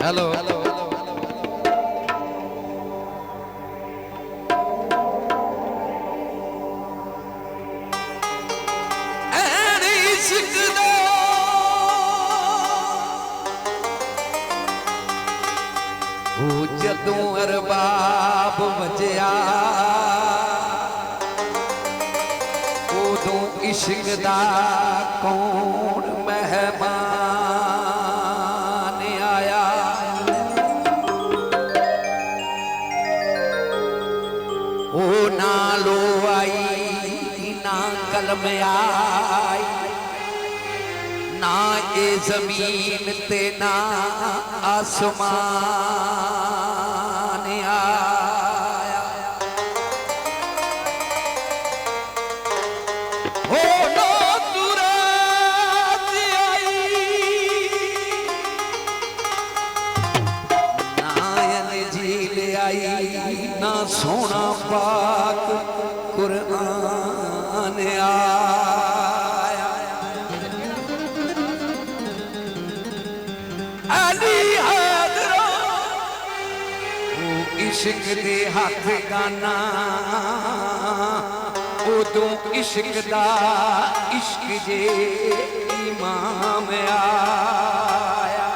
Hello जदों अरबाब वजया उदों इश्क दा कौन मेहमान आया। ओ ना लो आई ना कलम आई ना ए जमीन ते ना आसमान आया। हो ना तुरात आई ना अंजील आई ना सोना पाक कुरान आया। इश्क दे हाथ गाना उदों इश्क दा इश्क जे इमाम आया।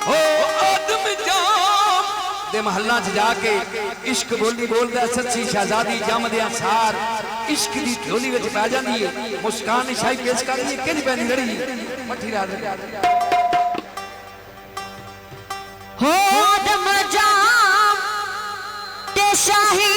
ओ आदम जाम दे महल्ला च जाके इश्क बोली बोलदा सच्ची शहजादी जमदियां सार इश्क दी झोली विच पै जांदी है। मुस्कान शाही पेश कर दी किंज पैंदी लड़ी मठी रात हो आदम जाम ते शाही